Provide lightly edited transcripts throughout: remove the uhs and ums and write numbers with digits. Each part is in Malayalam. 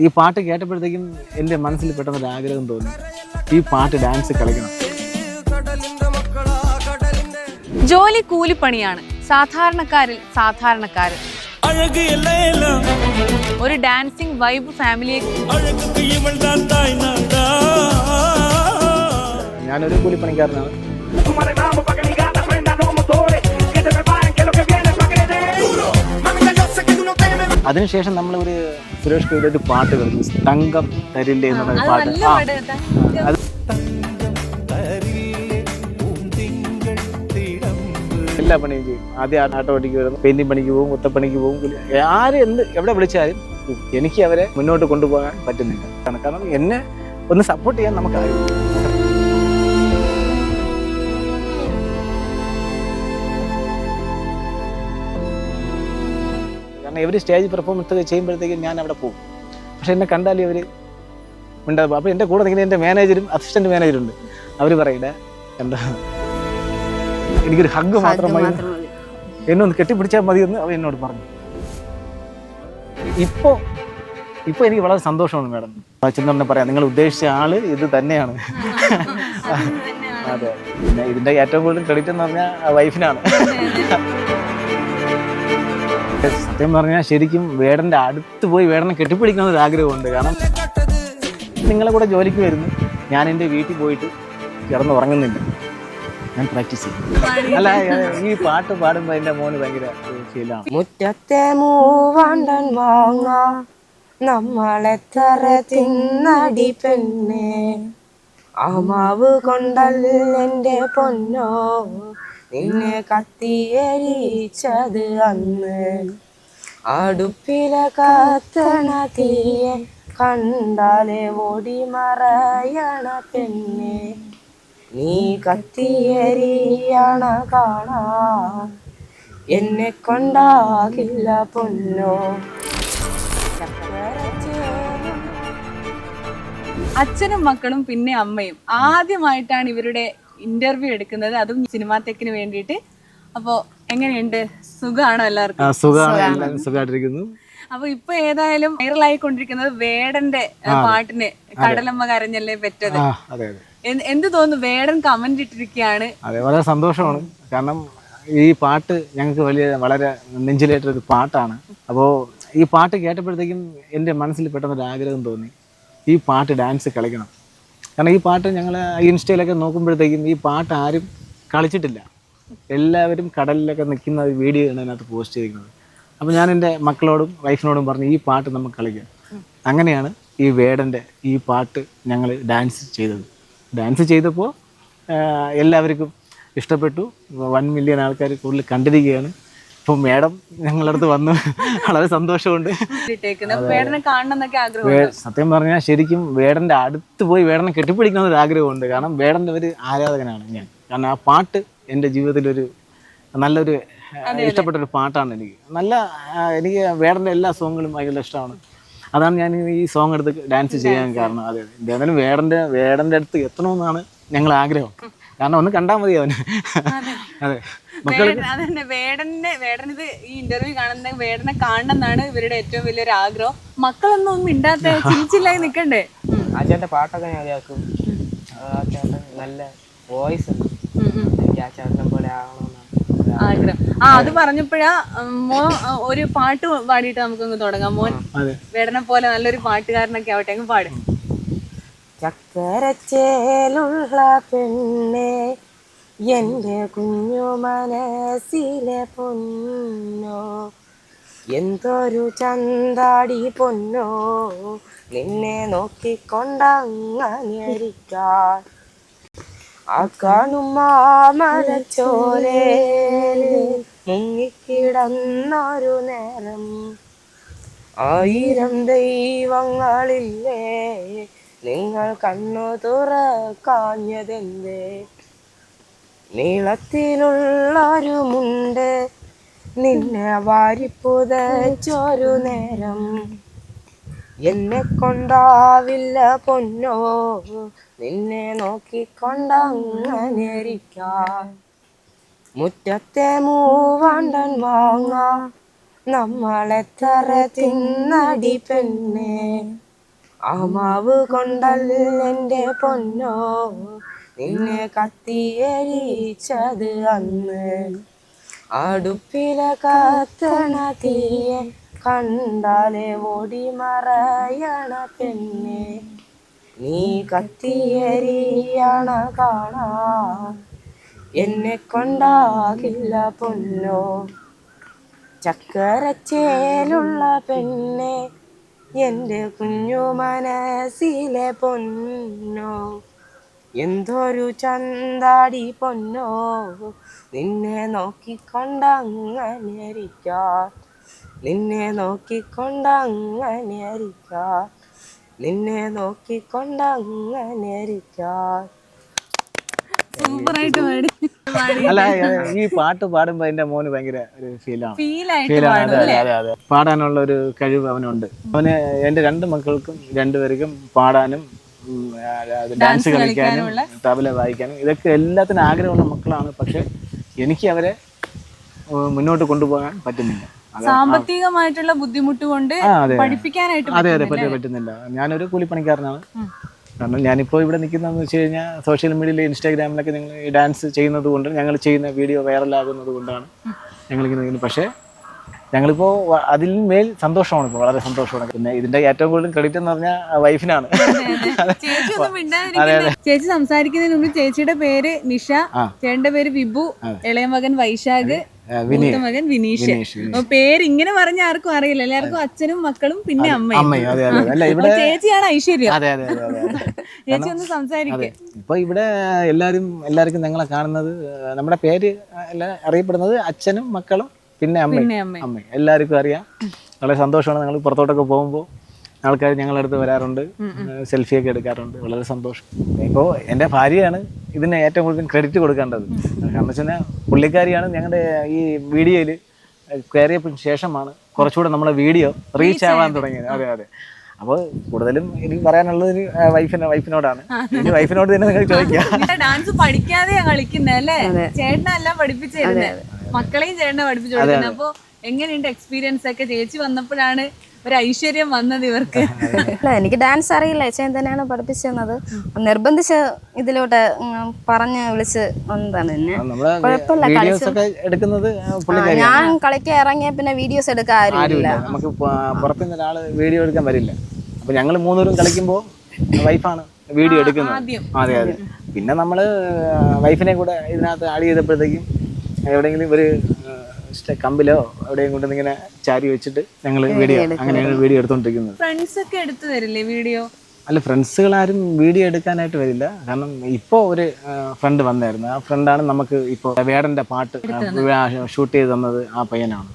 ഈ പാട്ട് കേട്ടപ്പോഴത്തേക്കും എൻ്റെ മനസ്സിൽ പെട്ടെന്നൊരു ആഗ്രഹം തോന്നി, ഈ പാട്ട് ഡാൻസ് കളിക്കണം. ജോലി കൂലിപ്പണിയാണ്, സാധാരണക്കാരിൽ സാധാരണക്കാരൻ. ഒരു ഡാൻസിങ് വൈബ് ഫാമിലിയെ. ഞാനൊരു കൂലിപ്പണിക്കാരനാണ്. അതിനുശേഷം നമ്മളൊരു സുരേഷ് ഗോപിയുടെ ഒരു പാട്ട് കളിച്ചു, തങ്കം തരില്ലേ എന്നുള്ള പാട്ട്. എല്ലാ പണിയും ചെയ്യും. ആദ്യം ആട്ടോ പണിക്ക് വരുന്നു, പെയിന്റിങ് പണിക്ക് പോകും, മുത്തപ്പണിക്ക് പോകും. ആര് എവിടെ വിളിച്ചാലും എനിക്ക് അവരെ മുന്നോട്ട് കൊണ്ടുപോകാൻ പറ്റുന്നില്ല. കാരണം എന്നെ ഒന്ന് സപ്പോർട്ട് ചെയ്യാൻ നമുക്കറിയാം. കാരണം ഇവർ സ്റ്റേജ് പെർഫോമൻസ് ചെയ്യുമ്പോഴത്തേക്കും ഞാൻ അവിടെ പോകും. പക്ഷെ എന്നെ കണ്ടാലും ഇവർ ഉണ്ടാകും. അപ്പോൾ എൻ്റെ കൂടെ നിൽക്കുന്ന എൻ്റെ മാനേജരും അസിസ്റ്റന്റ് മാനേജരും ഉണ്ട്. അവർ പറയില്ല, എന്താ എനിക്കൊരു ഹഗ് മാത്രമായി എന്നെ ഒന്ന് കെട്ടിപ്പിടിച്ചാൽ മതിയെന്ന് അവർ എന്നോട് പറഞ്ഞു. ഇപ്പോൾ എനിക്ക് വളരെ സന്തോഷമാണ് മാഡം. ചെന്നറിനെ പറയാം, നിങ്ങൾ ഉദ്ദേശിച്ച ആള് ഇത് തന്നെയാണ്. അതെ, പിന്നെ ഇതിൻ്റെ ഏറ്റവും കൂടുതൽ ക്രെഡിറ്റ് എന്ന് പറഞ്ഞാൽ വൈഫിനാണ്. സത്യം പറഞ്ഞാൽ ശരിക്കും വേടൻ്റെ അടുത്ത് പോയി വേടനെ കെട്ടിപ്പിടിക്കണമെന്നൊരു ആഗ്രഹമുണ്ട്. കാരണം നിങ്ങളെ കൂടെ ജോലിക്ക് വരുന്നു, ഞാൻ എൻ്റെ വീട്ടിൽ പോയിട്ട് കിടന്നുറങ്ങുന്നില്ല, ഞാൻ പ്രാക്ടീസ് ചെയ്യും. അല്ല, ഈ പാട്ട് പാടുമ്പോൾ എൻ്റെ മോന് ഭയങ്കര ഫീലാണ്. മുറ്റത്തെ മൂവാണ്ടൻ വാങ്ങ നമ്മളെത്ര തിന്നടി പെണ്ണെ, അമാവ് കൊണ്ടല്ലെന്റെ പൊന്നോ നിന്നെ കത്തിയരിച്ചത് അന്ന്, അടുപ്പിലെ കത്തണ തീയെ കണ്ടാലെ ഓടി മറയണ പെണ്ണെ, നീ കത്തിയരിയണ കാണാ എന്നെ കൊണ്ടാകില്ല പൊന്നോ. അച്ഛനും മക്കളും പിന്നെ അമ്മയും ആദ്യമായിട്ടാണ് ഇവരുടെ ഇന്റർവ്യൂ എടുക്കുന്നത്, അതും സിനിമാ ടെക്കിന് വേണ്ടിയിട്ട്. അപ്പോ എങ്ങനെയുണ്ട്, സുഖമാണോ എല്ലാവർക്കും? സുഖമായിട്ടിരിക്കുന്നു. അപ്പൊ ഇപ്പൊ ഏതായാലും വൈറലായിക്കൊണ്ടിരിക്കുന്നത് വേടന്റെ പാട്ടിന് കടലമ്മ കരഞ്ഞല്ലേ പെറ്റത്. എന്ത് തോന്നുന്നു? വേടൻ കമന്റ് ഇട്ടിരിക്കുകയാണ്. അതെ, വളരെ സന്തോഷമാണ്. കാരണം ഈ പാട്ട് ഞങ്ങൾക്ക് വളരെ നെഞ്ചിലേറ്റൊരു പാട്ടാണ്. അപ്പോൾ ഈ പാട്ട് കേട്ടപ്പോഴത്തേക്കും എൻ്റെ മനസ്സിൽ പെട്ടെന്നൊരു ആഗ്രഹം തോന്നി, ഈ പാട്ട് ഡാൻസ് കളിക്കണം. കാരണം ഈ പാട്ട് ഞങ്ങൾ ഇൻസ്റ്റയിലൊക്കെ നോക്കുമ്പോഴത്തേക്കും ഈ പാട്ട് ആരും കളിച്ചിട്ടില്ല. എല്ലാവരും കടലിലൊക്കെ നിൽക്കുന്ന വീഡിയോ ആണ് അതിനകത്ത് പോസ്റ്റ് ചെയ്തിരിക്കുന്നത്. അപ്പോൾ ഞാൻ എൻ്റെ മക്കളോടും വൈഫിനോടും പറഞ്ഞു, ഈ പാട്ട് നമുക്ക് കളിക്കാം. അങ്ങനെയാണ് ഈ വേടൻ്റെ ഈ പാട്ട് ഞങ്ങൾ ഡാൻസ് ചെയ്തത്. ഡാൻസ് ചെയ്തപ്പോൾ എല്ലാവർക്കും ഇഷ്ടപ്പെട്ടു. 1 മില്യൺ ആൾക്കാർ കൂടുതൽ കണ്ടിരിക്കുകയാണ്. ഇപ്പോൾ മേഡം ഞങ്ങളുടെ അടുത്ത് വന്നു, വളരെ സന്തോഷമുണ്ട്. സത്യം പറഞ്ഞാൽ ശരിക്കും വേടൻ്റെ അടുത്ത് പോയി വേടനെ കെട്ടിപ്പിടിക്കണമെന്നൊരു ആഗ്രഹമുണ്ട്. കാരണം വേടൻ്റെ ഒരു ആരാധകനാണ് ഞാൻ. കാരണം ആ പാട്ട് എൻ്റെ ജീവിതത്തിലൊരു നല്ലൊരു ഇഷ്ടപ്പെട്ടൊരു പാട്ടാണ് എനിക്ക്. എനിക്ക് വേടൻ്റെ എല്ലാ സോങ്ങുകളും ഭയങ്കര ഇഷ്ടമാണ്. അതാണ് ഞാൻ ഈ സോങ് എടുത്ത് ഡാൻസ് ചെയ്യാൻ കാരണം. അതെ, എന്തായാലും വേടൻ്റെ അടുത്ത് എത്തണമെന്നാണ് ഞങ്ങൾ ആഗ്രഹം. കാരണം ഒന്ന് കണ്ടാൽ മതി അവന്. അതെ, വേടനിത് ഈ ഇന്റർവ്യൂ കാണുന്ന വേടനെ കാണണമെന്നാണ് ഇവരുടെ ഏറ്റവും വലിയൊരു ആഗ്രഹം. മക്കളൊന്നും മിണ്ടാത്ത ചിരിച്ചില്ലായി നിൽക്കണ്ടേ? ആ ചേട്ടന്റെ പാട്ടൊക്കെ ഞാൻ കേൾക്കും. ആ ചേട്ടൻ നല്ല വോയിസ് ഉണ്ട്. എനിക്ക് ആ ചേട്ടനെ പോലെ ആകണമെന്നാണ് ആഗ്രഹം. അത് പറഞ്ഞപ്പോഴാ ഒരു പാട്ട് പാടിയിട്ട് നമുക്കൊന്ന് തുടങ്ങാം. മോൻ വേടനെ പോലെ നല്ലൊരു പാട്ടുകാരനൊക്കെ ആവട്ടെ, അങ്ങ് പാടും. ചക്കരച്ചേലുള്ള പെണ്ണെ എൻ്റെ കുഞ്ഞു മനസ്സിലെ പൊന്നോ, എന്തൊരു ചന്താടി പൊന്നോ നിന്നെ നോക്കിക്കൊണ്ടങ്ങനെയിരിക്കാൻ, ആ കാണും മാമരച്ചോലേ മുങ്ങിക്കിടന്നൊരു നേരം, 1000 ദൈവങ്ങളില്ലേ നിങ്ങൾ കണ്ണു തുറക്കാഞ്ഞതെന്തേ, നീളത്തിലുള്ളൊരു മുണ്ട് നിന്നെ വാരിപ്പുതച്ചൊരു നേരം, എന്നെ കൊണ്ടാവില്ല പൊന്നോ നിന്നെ നോക്കിക്കൊണ്ടങ്ങനെയിരിക്കാൻ, മുറ്റത്തെ മൂവാണ്ടൻ വാങ്ങ നമ്മളെത്ര തിന്നടി പെണ്ണെ, ആ മാവ് കൊണ്ടല്ലെന്റെ പൊന്നോ നിന്നെ കത്തിയരിച്ചത് അന്ന്. അടുപ്പിലെ കത്തണ തീയെ കണ്ടാലേ ഓടി മറയണ പെണ്ണെ, നീ കത്തിയരിയണ കാണാൻ എന്നെ കൊണ്ടാകില്ല പൊന്നോ. ചക്കരച്ചേലുള്ള പെണ്ണെ എൻ്റെ കുഞ്ഞു മനസ്സിലെ പൊന്നോ, എന്തൊരു ചന്താടി പൊന്നോ നിന്നെ നോക്കിക്കൊണ്ടങ്ങനെയിരിക്കാൻ, നിന്നെ നോക്കിക്കൊണ്ടങ്ങനെയിരിക്കാൻ, നിന്നെ നോക്കിക്കൊണ്ടങ്ങനെയിരിക്കാൻ. സൂപ്പറായിട്ട് പാടി. അല്ല ഈ പാട്ട് പാടുമ്പോൾ എൻ്റെ മോന് ഭയങ്കര ഒരു ഫീലാണ്. ഫീലായിട്ട് പാടും അല്ലേ? അതെ പാടാനുള്ള ഒരു കഴിവ് അവനുണ്ട്. അവന് എൻ്റെ 2 മക്കൾക്കും 2 പേർക്കും പാടാനും ഡാൻസ് കളിക്കാനും തബല വായിക്കാനും ഇതൊക്കെ എല്ലാത്തിനും ആഗ്രഹമുള്ള മക്കളാണ്. പക്ഷെ എനിക്ക് അവരെ മുന്നോട്ട് കൊണ്ടുപോകാൻ പറ്റുന്നില്ല. സാമ്പത്തികമായിട്ടുള്ള ബുദ്ധിമുട്ട് കൊണ്ട് പഠിപ്പിക്കാനായിട്ട് പറ്റുന്നില്ല. ഞാനൊരു കൂലിപ്പണിക്കാരനാണ്. കാരണം ഞാനിപ്പോൾ ഇവിടെ നിൽക്കുന്നതെന്ന് വെച്ച് കഴിഞ്ഞാൽ സോഷ്യൽ മീഡിയയിൽ ഇൻസ്റ്റാഗ്രാമിലൊക്കെ നിങ്ങൾ ഈ ഡാൻസ് ചെയ്യുന്നത് കൊണ്ട്, ഞങ്ങൾ ചെയ്യുന്ന വീഡിയോ വൈറലാകുന്നത് കൊണ്ടാണ് ഞങ്ങളിങ്ങനെ നിൽക്കുന്നത്. പക്ഷേ ഞങ്ങളിപ്പോൾ അതിൽ മേൽ സന്തോഷമാണ്, ഇപ്പോൾ വളരെ സന്തോഷമാണ്. പിന്നെ ഇതിൻ്റെ ഏറ്റവും കൂടുതൽ ക്രെഡിറ്റ് എന്ന് പറഞ്ഞാൽ വൈഫിനാണ്. ചേച്ചി സംസാരിക്കുന്നതിന് മുമ്പ് ചേച്ചിയുടെ പേര് നിഷ, ചേട്ടന്റെ പേര് വിഭു, ഇളയ മകൻ വൈശാഖ്, മൂത്ത മകൻ വിനീഷ്. പേര് ഇങ്ങനെ പറഞ്ഞ ആർക്കും അറിയില്ല. എല്ലാവർക്കും അച്ഛനും മക്കളും പിന്നെ അമ്മയും. ചേച്ചിയാണ് ഐശ്വര്യം. ചേച്ചി ഒന്ന് സംസാരിക്കും. ഇപ്പൊ ഇവിടെ എല്ലാവർക്കും ഞങ്ങളെ കാണുന്നത്, നമ്മുടെ പേര് എല്ലാം അറിയപ്പെടുന്നത് അച്ഛനും മക്കളും പിന്നെ അമ്മയും. എല്ലാവർക്കും അറിയാം. വളരെ സന്തോഷമാണ്. ഞങ്ങൾ പുറത്തോട്ടൊക്കെ പോകുമ്പോൾ ആൾക്കാർ ഞങ്ങളുടെ അടുത്ത് വരാറുണ്ട്, സെൽഫിയൊക്കെ എടുക്കാറുണ്ട്. വളരെ സന്തോഷം. ഇപ്പോൾ എൻ്റെ ഭാര്യയാണ് ഇതിന് ഏറ്റവും കൂടുതൽ ക്രെഡിറ്റ് കൊടുക്കേണ്ടത്. കാരണം വെച്ച് കഴിഞ്ഞാൽ പുള്ളിക്കാരിയാണ് ഞങ്ങളുടെ ഈ വീഡിയോയിൽ കയറിയതിന് ശേഷമാണ് കുറച്ചുകൂടെ നമ്മളെ വീഡിയോ റീച്ച് ആവാൻ തുടങ്ങിയത്. അതെ. അപ്പോൾ കൂടുതലും എനിക്ക് പറയാനുള്ളത് വൈഫിനോടാണ്. ഇനി വൈഫിനോട് തന്നെ നിങ്ങൾ ചോദിക്കാം. ഡാൻസ് പഠിക്കാതെയാ കളിക്കുന്നത് അല്ലേ? ചേട്ടനെല്ലാം പഠിപ്പിച്ചു തരുന്നത്, മക്കളെയും ചേട്ടനെ പഠിപ്പിച്ചു കൊടുക്കുന്നത്. അപ്പൊ എങ്ങനെയുണ്ട് എക്സ്പീരിയൻസ് ഒക്കെ? ചേച്ചി വന്നപ്പോഴാണ് ഒരു ഐശ്വര്യം വന്നത് ഇവർക്ക്. എനിക്ക് ഡാൻസ് അറിയില്ല, ചേച്ചൻ തന്നെയാണ് പഠിപ്പിച്ചു തന്നത്. നിർബന്ധിച്ച് ഇതിലോട്ട് പറഞ്ഞ് വിളിച്ച് വന്നതാണ്. ഞാൻ കളിക്കാൻ ഇറങ്ങിയ പിന്നെ വീഡിയോസ് എടുക്കാൻ ആരുമില്ല. നമുക്ക് പുറത്തുനിന്ന് ഒരാള് വീഡിയോ എടുക്കാൻ വരില്ല. അപ്പൊ ഞങ്ങൾ 3 പേരും കളിക്കുമ്പോൾ വൈഫാണ് വീഡിയോ എടുക്കുന്നത്. അതെ. പിന്നെ നമ്മള് വൈഫിനെ കൂടെ ഇതിനകത്ത് ആഡ് ചെയ്തപ്പോഴത്തേക്കും എവിടെയെങ്കിലും ഒരു കമ്പിലോ എവിടെയും കൊണ്ടിങ്ങനെ ചാരി വെച്ചിട്ട് ഞങ്ങൾ അങ്ങനെയാണ് വീഡിയോ എടുത്തോണ്ടിരിക്കുന്നത്. ഫ്രണ്ട്സ് ഒക്കെ എടുത്തു തരില്ലേ വീഡിയോ? അല്ല, ഫ്രണ്ട്സുകളാരും വീഡിയോ എടുക്കാനായിട്ട് വരില്ല. കാരണം ഇപ്പോൾ ഒരു ഫ്രണ്ട് വന്നായിരുന്നു. ആ ഫ്രണ്ടാണ് നമുക്ക് ഇപ്പോൾ വേടൻ്റെ പാട്ട് ഷൂട്ട് ചെയ്ത് തന്നത്. ആ പയ്യനാണ്,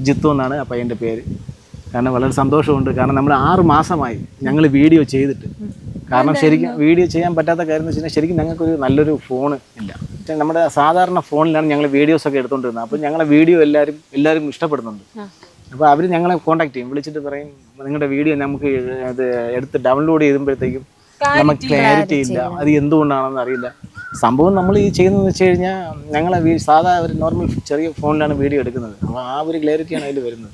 ജിത്തു എന്നാണ് ആ പയ്യൻ്റെ പേര്. കാരണം വളരെ സന്തോഷമുണ്ട്. കാരണം നമ്മൾ 6 മാസമായി ഞങ്ങൾ വീഡിയോ ചെയ്തിട്ട്. കാരണം ശരിക്കും വീഡിയോ ചെയ്യാൻ പറ്റാത്ത കാര്യം എന്ന് വെച്ച് കഴിഞ്ഞാൽ ശരിക്കും ഞങ്ങൾക്കൊരു നല്ലൊരു ഫോൺ ഇല്ല. നമ്മുടെ സാധാരണ ഫോണിലാണ് ഞങ്ങൾ വീഡിയോസൊക്കെ എടുത്തുകൊണ്ടിരുന്നത്. അപ്പോൾ ഞങ്ങളെ വീഡിയോ എല്ലാവരും ഇഷ്ടപ്പെടുന്നുണ്ട്. അപ്പോൾ അവർ ഞങ്ങളെ കോൺടാക്ട് ചെയ്യും, വിളിച്ചിട്ട് പറയും നിങ്ങളുടെ വീഡിയോ നമുക്ക് അത് എടുത്ത് ഡൗൺലോഡ് ചെയ്യുമ്പോഴത്തേക്കും നമുക്ക് ക്ലാരിറ്റി ഇല്ല, അത് എന്തുകൊണ്ടാണെന്ന് അറിയില്ല. സംഭവം നമ്മൾ ഈ ചെയ്യുന്നതെന്ന് വെച്ച് കഴിഞ്ഞാൽ ഞങ്ങളെ സാധാ ഒരു നോർമൽ ചെറിയ ഫോണിലാണ് വീഡിയോ എടുക്കുന്നത്. അപ്പോൾ ആ ഒരു ക്ലാരിറ്റിയാണ് അതിൽ വരുന്നത്.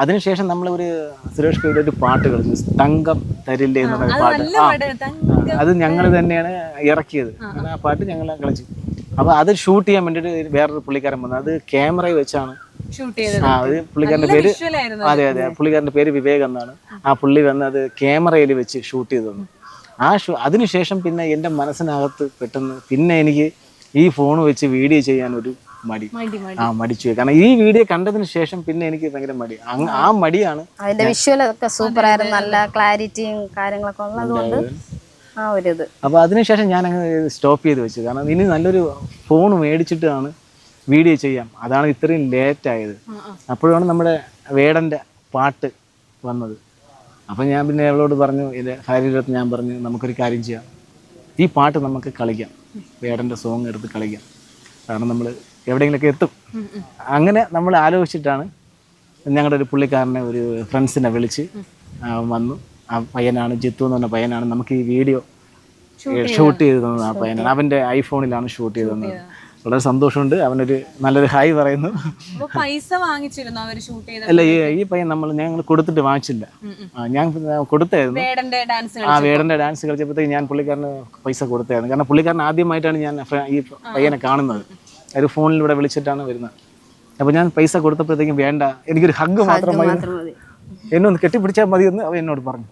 അതിനുശേഷം നമ്മളൊരു സുരേഷ് ഗോപിയുടെ ഒരു പാട്ട് കളിച്ചു, തങ്കം തരില്ലേ എന്നുള്ള പാട്ട്. അത് ഞങ്ങൾ തന്നെയാണ് ഇറക്കിയത്. ആ പാട്ട് ഞങ്ങൾ കളിച്ചു. അപ്പോൾ അത് ഷൂട്ട് ചെയ്യാൻ വേണ്ടിയിട്ട് വേറൊരു പുള്ളിക്കാരൻ വന്നു. അത് ക്യാമറയിൽ വെച്ചാണ് അത് പുള്ളിക്കാരൻ്റെ പേര്. അതെ. പുള്ളിക്കാരൻ്റെ പേര് വിവേക് എന്നാണ്. ആ പുള്ളി വന്ന് അത് ക്യാമറയിൽ വെച്ച് ഷൂട്ട് ചെയ്തു തന്നു. അതിനുശേഷം പിന്നെ എൻ്റെ മനസ്സിനകത്ത് പെട്ടെന്ന് പിന്നെ എനിക്ക് ഈ ഫോൺ വെച്ച് വീഡിയോ ചെയ്യാൻ ഒരു മടിച്ചു. കാരണം ഈ വീഡിയോ കണ്ടതിന് ശേഷം പിന്നെ എനിക്ക് ഭയങ്കര മടി. ആ മടിയാണ്. അതിന്റെ വിഷ്വലൊക്കെ സൂപ്പർ ആയിരുന്നു, നല്ല ക്ലാരിറ്റിയും കാര്യങ്ങളൊക്കെ ഉള്ളതുകൊണ്ട് ആ ഒരു ഇത്. അപ്പോൾ അതിനുശേഷം ഞാൻ അങ്ങ് സ്റ്റോപ്പ് ചെയ്ത് വെച്ചു. കാരണം ഇനി നല്ലൊരു ഫോൺ മേടിച്ചിട്ടാണ് വീഡിയോ ചെയ്യാം. അതാണ് ഇത്രയും ലേറ്റ് ആയത്. അപ്പോഴാണ് നമ്മുടെ വേടൻ്റെ പാട്ട് വന്നത്. അപ്പം ഞാൻ പിന്നെ അവളോട് പറഞ്ഞു, എൻ്റെ ഭാര്യയുടെ അടുത്ത് ഞാൻ പറഞ്ഞു നമുക്കൊരു കാര്യം ചെയ്യാം, ഈ പാട്ട് നമുക്ക് കളിക്കാം, വേടൻ്റെ സോങ് എടുത്ത് കളിക്കാം. കാരണം നമ്മൾ എവിടെയെങ്കിലുമൊക്കെ എത്തും. അങ്ങനെ നമ്മൾ ആലോചിച്ചിട്ടാണ് ഞങ്ങളുടെ ഒരു പുള്ളിക്കാരനെ ഒരു ഫ്രണ്ട്സിനെ വിളിച്ച് വന്നു. ആ പയ്യനാണ് ജിത്തു എന്ന് പറഞ്ഞ പയ്യനാണ് നമുക്ക് ഈ വീഡിയോ ഷൂട്ട് ചെയ്ത് തന്നത്. ആ പയ്യനാണ്, അവൻ്റെ ഐഫോണിലാണ് ഷൂട്ട് ചെയ്ത് തന്നത്. വളരെ സന്തോഷമുണ്ട്. അവനൊരു നല്ലൊരു ഹായ് പറയുന്നു. അപ്പൊ പൈസ വാങ്ങിച്ചിരുന്നു അവര് ഷൂട്ട് ചെയ്ത അല്ല, ഈ പയ്യൻ ഞങ്ങൾ കൊടുത്തിട്ട് വാങ്ങിച്ചില്ല. ഞാൻ കൊടുത്തായിരുന്നു. വേടന്റെ ഡാൻസ് വേടൻ്റെ ഡാൻസ് കളിച്ചപ്പോഴത്തേക്ക് ഞാൻ പുള്ളിക്കാരന് പൈസ കൊടുത്തായിരുന്നു. കാരണം പുള്ളിക്കാരൻ ആദ്യമായിട്ടാണ് ഞാൻ ഈ പയ്യനെ കാണുന്നത്. ഒരു ഫോണിലൂടെ വിളിച്ചിട്ടാണ് വരുന്നത്. അപ്പോൾ ഞാൻ പൈസ കൊടുത്തപ്പോഴത്തേക്കും വേണ്ട, എനിക്കൊരു ഹഗ് മാത്രം മതി, എന്നെ ഒന്ന് കെട്ടിപ്പിടിച്ചാൽ മതി എന്ന് അവൻ എന്നോട് പറഞ്ഞു.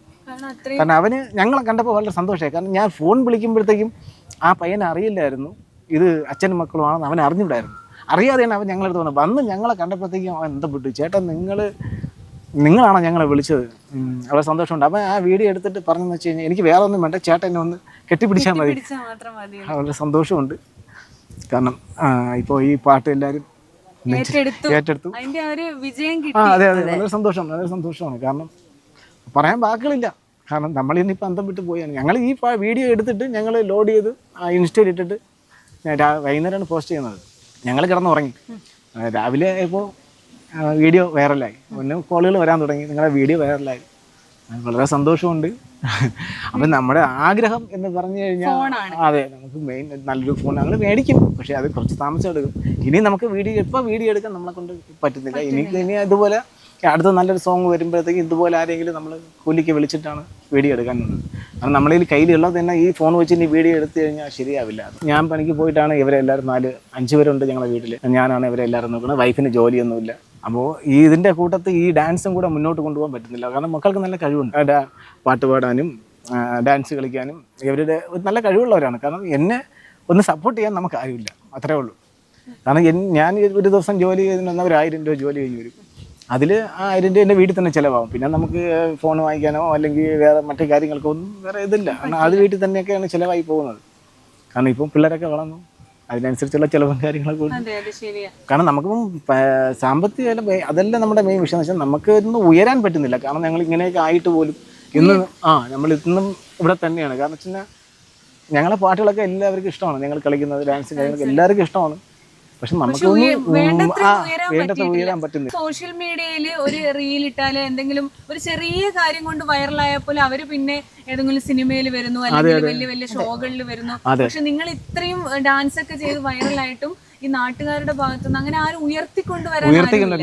കാരണം അവന് ഞങ്ങളെ കണ്ടപ്പോൾ വളരെ സന്തോഷമായി. കാരണം ഞാൻ ഫോൺ വിളിക്കുമ്പോഴത്തേക്കും ആ പയ്യനെ അറിയില്ലായിരുന്നു ഇത് അച്ഛനും മക്കളുമാണെന്ന് അവൻ അറിഞ്ഞില്ലായിരുന്നു. അറിയാതെയാണ് അവൻ ഞങ്ങളടുത്ത് വന്ന് ഞങ്ങളെ കണ്ടപ്പോഴത്തേക്കും അവൻ ബന്ധപ്പെട്ടു, ചേട്ടാ നിങ്ങളാണോ ഞങ്ങളെ വിളിച്ചത്. വളരെ സന്തോഷമുണ്ട്. അവൻ ആ വീഡിയോ എടുത്തിട്ട് പറഞ്ഞെന്ന് വെച്ച് കഴിഞ്ഞാൽ എനിക്ക് വേറെ ഒന്നും വേണ്ട, ചേട്ടൻ എന്നെ ഒന്ന് കെട്ടിപ്പിടിച്ചാൽ മതി. വളരെ സന്തോഷമുണ്ട്. കാരണം ഇപ്പോൾ ഈ പാട്ട് എല്ലാവരും ഏറ്റെടുത്തു. അതെ, വളരെ സന്തോഷമാണ്. കാരണം പറയാൻ വാക്കുകളില്ല. കാരണം നമ്മളിന്നിപ്പോൾ അന്തം വിട്ട് പോയാണ്. ഞങ്ങൾ ഈ വീഡിയോ എടുത്തിട്ട് ഞങ്ങൾ ലോഡ് ചെയ്ത് ഇൻസ്റ്റയിൽ ഇട്ടിട്ട് വൈകുന്നേരമാണ് പോസ്റ്റ് ചെയ്യുന്നത്. ഞങ്ങൾ കിടന്നുറങ്ങി. രാവിലെ ഇപ്പോൾ വീഡിയോ വൈറലായി, പിന്നെ കോളുകൾ വരാൻ തുടങ്ങി, നിങ്ങളുടെ വീഡിയോ വൈറലായി. വളരെ സന്തോഷമുണ്ട്. അപ്പം നമ്മുടെ ആഗ്രഹം എന്ന് പറഞ്ഞു കഴിഞ്ഞാൽ അതെ, നമുക്ക് മെയിൻ നല്ലൊരു ഫോൺ ഞങ്ങൾ മേടിക്കും. പക്ഷേ അത് കുറച്ച് താമസം എടുക്കും. ഇനി നമുക്ക് വീഡിയോ എടുക്കാൻ നമ്മളെ കൊണ്ട് പറ്റുന്നില്ല. ഇനി അതുപോലെ അടുത്ത നല്ലൊരു സോങ് വരുമ്പോഴത്തേക്ക് ഇതുപോലെ ആരെങ്കിലും നമ്മൾ കൂലിക്ക് വിളിച്ചിട്ടാണ് വീഡിയോ എടുക്കാനുള്ളത്. കാരണം നമ്മളതിൽ കയ്യിലുള്ളത് തന്നെ ഈ ഫോൺ വെച്ച് ഇനി വീഡിയോ എടുത്തു കഴിഞ്ഞാൽ ശരിയാവില്ല. ഞാൻ പണിക്ക് പോയിട്ടാണ് ഇവരെല്ലാവരും 4-5 പേരുണ്ട് ഞങ്ങളുടെ വീട്ടിൽ. ഞാനാണ് ഇവരെല്ലാവരും നോക്കുന്നത്. വൈഫിന് ജോലിയൊന്നുമില്ല. അപ്പോൾ ഇതിൻ്റെ കൂട്ടത്തിൽ ഈ ഡാൻസും കൂടെ മുന്നോട്ട് കൊണ്ടുപോകാൻ പറ്റുന്നില്ല. കാരണം മക്കൾക്ക് നല്ല കഴിവുണ്ട്, പാട്ട് പാടാനും ഡാൻസ് കളിക്കാനും. ഇവരുടെ നല്ല കഴിവുള്ളവരാണ്. കാരണം എന്നെ ഒന്ന് സപ്പോർട്ട് ചെയ്യാൻ നമുക്ക് ആരുമില്ല, അത്രേ ഉള്ളൂ. കാരണം ഞാൻ ഒരു ദിവസം ജോലി ചെയ്യുന്ന 1000 രൂപ ജോലി കഴിഞ്ഞ് വരും. അതിൽ 1000 രൂപ എൻ്റെ വീട്ടിൽ തന്നെ ചിലവാകും. പിന്നെ നമുക്ക് ഫോൺ വാങ്ങിക്കാനോ അല്ലെങ്കിൽ വേറെ മറ്റു കാര്യങ്ങൾക്കോ ഒന്നും വേറെ ഇതില്ല. കാരണം അത് വീട്ടിൽ തന്നെയൊക്കെയാണ് ചിലവായി പോകുന്നത്. കാരണം ഇപ്പം പിള്ളേരൊക്കെ വളർന്നു, അതിനനുസരിച്ചുള്ള ചിലവും കാര്യങ്ങളൊക്കെ ഉണ്ട്. കാരണം നമുക്കിപ്പം സാമ്പത്തിക അതല്ല നമ്മുടെ മെയിൻ വിഷയം എന്ന് വെച്ചാൽ നമുക്ക് ഇന്ന് ഉയരാൻ പറ്റുന്നില്ല. കാരണം ഞങ്ങൾ ഇങ്ങനെയൊക്കെ ആയിട്ട് പോലും നമ്മൾ ഇന്നും ഇവിടെ തന്നെയാണ്. കാരണം വെച്ച് കഴിഞ്ഞാൽ ഞങ്ങളെ പാട്ടുകളൊക്കെ എല്ലാവർക്കും ഇഷ്ടമാണ്. ഞങ്ങൾ കളിക്കുന്നത് ഡാൻസും കാര്യങ്ങളൊക്കെ എല്ലാവർക്കും ഇഷ്ടമാണ്. പക്ഷെ നമുക്ക് വേണ്ടത്ര ഉയരാൻ പറ്റുന്നില്ല. സോഷ്യൽ മീഡിയയിൽ ഒരു റീൽ ഇട്ടാല് എന്തെങ്കിലും ഒരു ചെറിയ കാര്യം കൊണ്ട് വൈറലായപ്പോൾ അവര് പിന്നെ ഏതെങ്കിലും സിനിമയിൽ വരുന്നു, അല്ലെങ്കിൽ വലിയ വലിയ ഷോകളിൽ വരുന്നു. പക്ഷെ നിങ്ങൾ ഇത്രയും ഡാൻസ് ഒക്കെ ചെയ്ത് വൈറലായിട്ടും ഈ നാട്ടുകാരുടെ ഭാഗത്തുനിന്ന് അങ്ങനെ ആരും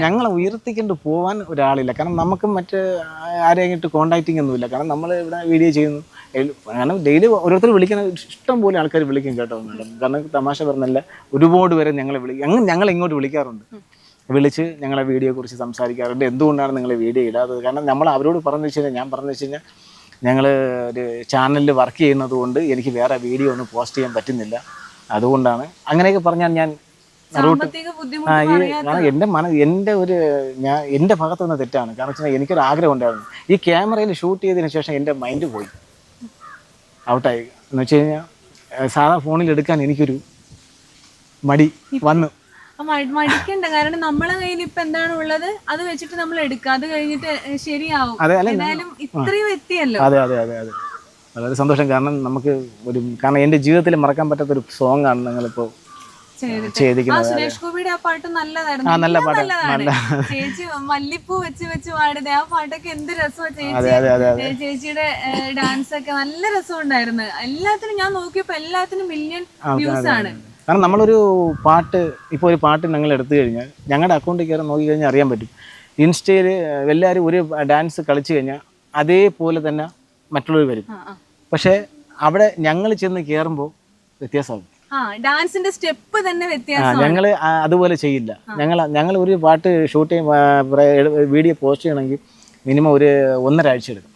ഞങ്ങളെ ഉയർത്തിക്കൊണ്ട് പോകാൻ ഒരാളില്ല. കാരണം നമുക്ക് മറ്റ് ആരെയും കോണ്ടാക്റ്റിംഗ് ഒന്നുമില്ല. കാരണം നമ്മൾ ഇവിടെ വീഡിയോ ചെയ്യുന്നു. കാരണം ഡെയിലി ഓരോരുത്തർ വിളിക്കുന്ന ഇഷ്ടം പോലെ ആൾക്കാർ വിളിക്കും കേട്ടോ മാഡം. കാരണം തമാശ പറഞ്ഞല്ല, ഒരുപാട് പേരെ ഞങ്ങളെ ഞങ്ങൾ ഇങ്ങോട്ട് വിളിക്കാറുണ്ട്. വിളിച്ച് ഞങ്ങളെ വീഡിയോയെ കുറിച്ച് സംസാരിക്കാറുണ്ട്. എന്തുകൊണ്ടാണ് നിങ്ങൾ വീഡിയോ ഇടാത്തത്? കാരണം നമ്മൾ അവരോട് പറഞ്ഞു വെച്ച് കഴിഞ്ഞാൽ, ഞാൻ പറഞ്ഞു വെച്ച് കഴിഞ്ഞാൽ ഞങ്ങൾ ഒരു ചാനലിൽ വർക്ക് ചെയ്യുന്നത് കൊണ്ട് എനിക്ക് വേറെ വീഡിയോ ഒന്നും പോസ്റ്റ് ചെയ്യാൻ പറ്റുന്നില്ല, അതുകൊണ്ടാണ് അങ്ങനെയൊക്കെ പറഞ്ഞാൽ ഞാൻ എൻ്റെ ഭാഗത്തു നിന്ന് തെറ്റാണ്. കാരണം വെച്ചാൽ എനിക്കൊരു ആഗ്രഹം ഉണ്ടായിരുന്നു. ഈ ക്യാമറയിൽ ഷൂട്ട് ചെയ്തതിന് ശേഷം എൻ്റെ മൈൻഡ് പോയി, ഔട്ടായി. എന്ന് വെച്ച് കഴിഞ്ഞാൽ സാധാ ഫോണിൽ എടുക്കാൻ എനിക്കൊരു മടി വന്നു. മടിക്കണ്ട, കാരണം നമ്മളെ കയ്യിൽ ഇപ്പൊ എന്താണ് ഉള്ളത് അത് വെച്ചിട്ട് നമ്മൾ എടുക്കുക. അത് കഴിഞ്ഞിട്ട് ശരിയാവും. ഏതായാലും ഇത്രയും എത്തിയല്ലോ. അതെ അതെ അതെ അതെ, വളരെ സന്തോഷം. കാരണം നമുക്ക് കാരണം എൻ്റെ ജീവിതത്തിൽ മറക്കാൻ പറ്റാത്തൊരു സോങ് ആണ് നിങ്ങളിപ്പോൾ സുരേഷ് ഗോപിയുടെ ആ പാട്ട് നല്ലതായിരുന്നു. ചേച്ചി മല്ലിപ്പൂ വെച്ച് പാടുന്നത് ആ പാട്ടൊക്കെ എന്ത് രസമാണ്. ചേച്ചിയുടെ ഡാൻസ് ഒക്കെ നല്ല രസമുണ്ടായിരുന്നു. എല്ലാത്തിനും ഞാൻ നോക്കിയപ്പോ എല്ലാത്തിനും മില്യൺ വ്യൂസ് ആണ്. കാരണം നമ്മളൊരു പാട്ട്, ഇപ്പോൾ ഒരു പാട്ട് ഞങ്ങൾ എടുത്തു കഴിഞ്ഞാൽ ഞങ്ങളുടെ അക്കൗണ്ടിൽ കയറി നോക്കി കഴിഞ്ഞാൽ അറിയാൻ പറ്റും. ഇൻസ്റ്റയിൽ എല്ലാവരും ഒരു ഡാൻസ് കളിച്ചു കഴിഞ്ഞാൽ അതേപോലെ തന്നെ മറ്റുള്ളവർ വരും. പക്ഷേ അവിടെ ഞങ്ങൾ ചെന്ന് കയറുമ്പോൾ വ്യത്യാസമാകും. ഡാൻസിന്റെ സ്റ്റെപ്പ് തന്നെ വ്യത്യാസം. ഞങ്ങൾ അതുപോലെ ചെയ്യില്ല. ഞങ്ങൾ ഒരു പാട്ട് ഷൂട്ട് വീഡിയോ പോസ്റ്റ് ചെയ്യണമെങ്കിൽ മിനിമം ഒരു 1.5 ആഴ്ച എടുക്കും.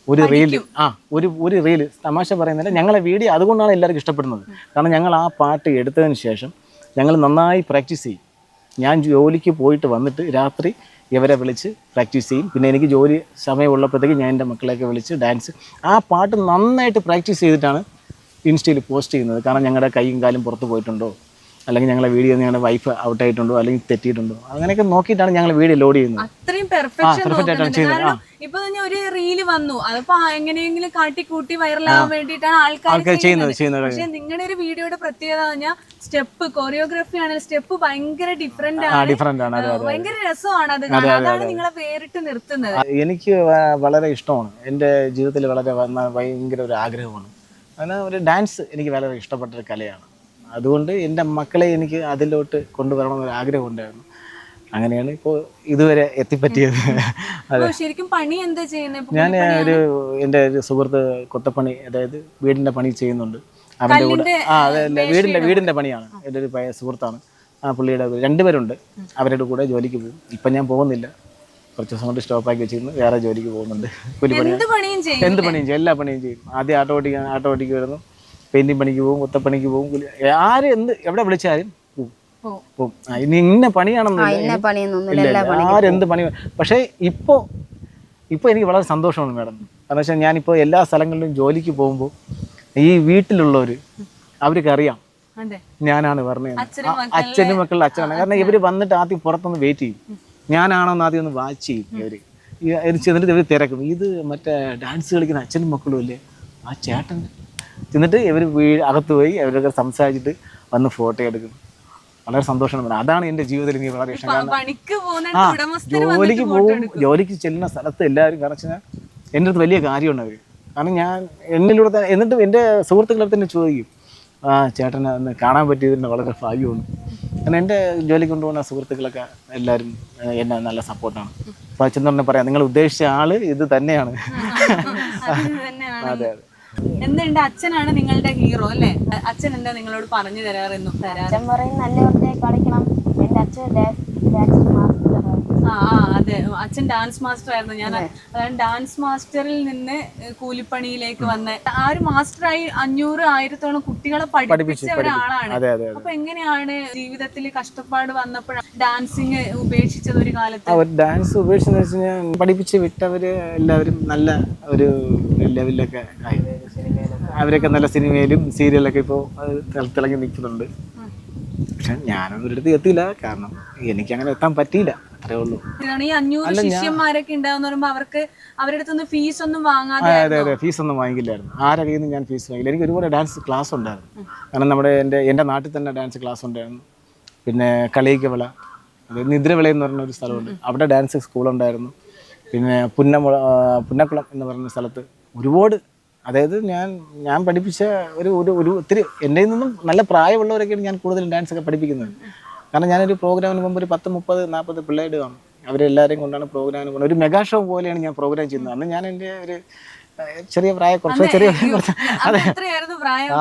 ഒരു റീല് തമാശ പറയുന്നില്ല, ഞങ്ങളെ വീഡിയോ അതുകൊണ്ടാണ് എല്ലാവർക്കും ഇഷ്ടപ്പെടുന്നത്. കാരണം ഞങ്ങൾ ആ പാട്ട് എടുത്തതിന് ശേഷം ഞങ്ങൾ നന്നായി പ്രാക്ടീസ് ചെയ്യും. ഞാൻ ജോലിക്ക് പോയിട്ട് വന്നിട്ട് രാത്രി ഇവരെ വിളിച്ച് പ്രാക്ടീസ് ചെയ്യും. പിന്നെ എനിക്ക് ജോലി സമയമുള്ളപ്പോഴത്തേക്ക് ഞാൻ എൻ്റെ മക്കളെയൊക്കെ വിളിച്ച് ഡാൻസ് ആ പാട്ട് നന്നായിട്ട് പ്രാക്ടീസ് ചെയ്തിട്ടാണ് ഇൻസ്റ്റയിൽ പോസ്റ്റ് ചെയ്യുന്നത്. കാരണം ഞങ്ങളുടെ കൈയും കാലും പുറത്ത് പോയിട്ടുണ്ടോ, അല്ലെങ്കിൽ ഞങ്ങളെ വീഡിയോ ഞങ്ങളുടെ വൈഫ് ഔട്ടായിട്ടുണ്ടോ, അല്ലെങ്കിൽ തെറ്റിയിട്ടുണ്ടോ, അങ്ങനെയൊക്കെ നോക്കിയിട്ടാണ് ഞങ്ങൾ വീഡിയോ ലോഡ് ചെയ്യുന്നത്. അത്രയും പെർഫെക്റ്റ് ആയിട്ടാണ് ചെയ്യുന്നത്. ഇപ്പൊ തന്നെ ഒരു റീല് വന്നു, അതിപ്പോ എങ്ങനെയെങ്കിലും കാട്ടിക്കൂട്ടി വൈറലാവാൻ വേണ്ടിയിട്ടാണ് ആൾക്കാർ ചെയ്യുന്നത്. പക്ഷെ നിങ്ങളുടെ ഒരു വീഡിയോയുടെ പ്രത്യേകത പറഞ്ഞാൽ സ്റ്റെപ്പ്, കൊറിയോഗ്രാഫി ആണെങ്കിൽ സ്റ്റെപ്പ് ഭയങ്കര ഡിഫറെന്റ് ആണ്. ഭയങ്കര രസമാണ് അത്. അതാണ് നിങ്ങളെ വേറിട്ട് നിർത്തുന്നത്. എനിക്ക് വളരെ ഇഷ്ടമാണ്. എൻ്റെ ജീവിതത്തിൽ വളരെ ഭയങ്കര ഒരു ആഗ്രഹമാണ്. അങ്ങനെ ഒരു ഡാൻസ് എനിക്ക് വളരെ ഇഷ്ടപ്പെട്ടൊരു കലയാണ്. അതുകൊണ്ട് എൻ്റെ മക്കളെ എനിക്ക് അതിലോട്ട് കൊണ്ടുവരണമെന്നൊരു ആഗ്രഹം ഉണ്ടായിരുന്നു. അങ്ങനെയാണ് ഇപ്പോൾ ഇതുവരെ എത്തിപ്പറ്റിയത്. അപ്പൊ ശരിക്കും പണി എന്താ ചെയ്യുന്നത്? ഞാൻ എൻ്റെ ഒരു സുഹൃത്ത് കൊത്തപ്പണി, അതായത് വീടിൻ്റെ പണി ചെയ്യുന്നുണ്ട്. അവൻ്റെ കൂടെ അതെ വീടിൻ്റെ പണിയാണ്. എൻ്റെ ഒരു പഴയ സുഹൃത്താണ്. പുള്ളിയുടെ 2 പേരുണ്ട്. അവരുടെ കൂടെ ജോലിക്ക് പോകും. ഇപ്പം ഞാൻ പോകുന്നില്ല, കുറച്ച് ദിവസം കൊണ്ട് സ്റ്റോപ്പാക്കി വെച്ചിരുന്നു. വേറെ ജോലിക്ക് പോകുന്നുണ്ട്. എന്ത് പണിയും ചെയ്യും, എല്ലാ പണിയും ചെയ്യും. ആദ്യം ആട്ടോ ഓടിക്ക് വരുന്നു, പെയിൻറ്റിങ് പണിക്ക് പോകും, കൊത്തപ്പണിക്ക് പോകും. ആര് എവിടെ വിളിച്ചാലും പോകും. ഇനി ഇന്ന പണിയാണെന്നില്ല, ആരെന്ത് പണി. പക്ഷേ ഇപ്പോൾ എനിക്ക് വളരെ സന്തോഷമാണ് മാഡം. കാരണം വെച്ചാൽ ഞാനിപ്പോൾ എല്ലാ സ്ഥലങ്ങളിലും ജോലിക്ക് പോകുമ്പോൾ ഈ വീട്ടിലുള്ളവർ അവർക്കറിയാം ഞാനാണ് പറഞ്ഞത്, അച്ഛനും മക്കളുടെ അച്ഛനാണ്. കാരണം ഇവർ വന്നിട്ട് ആദ്യം പുറത്തൊന്ന് വെയിറ്റ് ചെയ്യും, ഞാനാണോന്ന് ആദ്യം ഒന്ന് വാച്ച് ചെയ്യും. ഇവർ ചെന്നിട്ട് ഇവർ തിരക്കും, ഇത് മറ്റേ ഡാൻസ് കളിക്കുന്ന അച്ഛനും മക്കളും അല്ലേ ആ ചേട്ടൻ. ചെന്നിട്ട് ഇവർ അകത്ത് പോയി അവരൊക്കെ സംസാരിച്ചിട്ട് വന്ന് ഫോട്ടോ എടുക്കും. വളരെ സന്തോഷമാണ്. അതാണ് എൻ്റെ ജീവിതത്തിൽ എനിക്ക് വളരെ ഇഷ്ടം. കാരണം ജോലിക്ക് ചെല്ലുന്ന സ്ഥലത്ത് എല്ലാവരും, കാരണം വെച്ചാൽ എൻ്റെ അടുത്ത് വലിയ കാര്യമുണ്ട് അവർ. കാരണം ഞാൻ എന്നിലൂടെ തന്നെ, എന്നിട്ടും എൻ്റെ സുഹൃത്തുക്കളെ തന്നെ ചോദിക്കും, ചേട്ടനെ ഒന്ന് കാണാൻ പറ്റിയതിൻ്റെ വളരെ ഭാഗ്യമാണ്. കാരണം എൻ്റെ ജോലി കൊണ്ടുപോകുന്ന സുഹൃത്തുക്കളൊക്കെ എല്ലാവരും എന്നെ നല്ല സപ്പോർട്ടാണ്. അപ്പോൾ ചെന്ന് പറയാം, നിങ്ങൾ ഉദ്ദേശിച്ച ആള് ഇത് തന്നെയാണ്. അതെ. എന്തുണ്ട്, അച്ഛനാണ് നിങ്ങളുടെ ഹീറോ അല്ലേ? അച്ഛൻ എന്താ നിങ്ങളോട് പറഞ്ഞു തരാറെന്നും? അച്ഛൻ പറയും നല്ല വൃത്തിയായി കളിക്കണം. എന്റെ അച്ഛൻ അതെ, അച്ഛൻ ഡാൻസ് മാസ്റ്റർ ആയിരുന്നു. ഞാൻ അതായത് ഡാൻസ് മാസ്റ്ററിൽ നിന്ന് കൂലിപ്പണിയിലേക്ക് വന്ന ആ ഒരു മാസ്റ്ററായി 500-1000 കുട്ടികളെ പഠിപ്പിച്ച ഒരാളാണ്. അപ്പൊ എങ്ങനെയാണ് ജീവിതത്തിൽ കഷ്ടപ്പാട് വന്നപ്പോഴാണ് ഡാൻസിങ് ഉപേക്ഷിച്ചത് ഒരു കാലത്ത്? ഡാൻസ് ഉപേക്ഷിച്ചെന്ന് വെച്ച് കഴിഞ്ഞാൽ പഠിപ്പിച്ച് വിട്ടവര് എല്ലാവരും നല്ല ഒരു ലെവലിലൊക്കെ ആയി. അവരൊക്കെ നല്ല സിനിമയിലും സീരിയലൊക്കെ ഇപ്പോൾ തിളങ്ങി നിൽക്കുന്നുണ്ട്. പക്ഷെ ഞാനൊന്നും ഒരിടത്ത് എത്തിയില്ല, കാരണം എനിക്ക് അങ്ങനെ എത്താൻ പറ്റിയില്ല, അത്രേ ഉള്ളൂ. ഈ 500 ശിഷ്യന്മാരൊക്കെ ഉണ്ടാവുന്ന പറയുമ്പോൾ അവർക്ക് അവരുടെ അടുത്തൊന്നും ഫീസ് ഒന്നും വാങ്ങാതെ? അതെ, ഫീസ് ഒന്നും വാങ്ങിക്കില്ലായിരുന്നു. ആരുടെ കയ്യിൽ നിന്ന് ഞാൻ ഫീസ് വാങ്ങില്ല. എനിക്ക് ഒരുപാട് ഡാൻസ് ക്ലാസ് ഉണ്ടായിരുന്നു. കാരണം എൻ്റെ നാട്ടിൽ തന്നെ ഡാൻസ് ക്ലാസ് ഉണ്ടായിരുന്നു. പിന്നെ കളിയിക്കവിള, അത് നിദ്രവിള എന്ന് പറഞ്ഞ ഒരു സ്ഥലമുണ്ട്, അവിടെ ഡാൻസ് സ്കൂളുണ്ടായിരുന്നു. പിന്നെ പുന്നക്കുളം എന്ന് പറയുന്ന സ്ഥലത്ത് ഒരുപാട്, അതായത് ഞാൻ പഠിപ്പിച്ച ഒരു ഒത്തിരി എൻ്റെ നിന്നും നല്ല പ്രായമുള്ളവരൊക്കെയാണ് ഞാൻ കൂടുതലും ഡാൻസൊക്കെ പഠിപ്പിക്കുന്നത്. കാരണം ഞാനൊരു പ്രോഗ്രാമിന് മുമ്പ് ഒരു 10-30-40 പിള്ളേർ കാണും. അവരെല്ലാവരെയും കൊണ്ടാണ് പ്രോഗ്രാമിന് പോകുന്നത്. ഒരു മെഗാ ഷോ പോലെയാണ് ഞാൻ പ്രോഗ്രാം ചെയ്യുന്നത്. അന്ന് ഞാൻ എൻ്റെ ഒരു ചെറിയ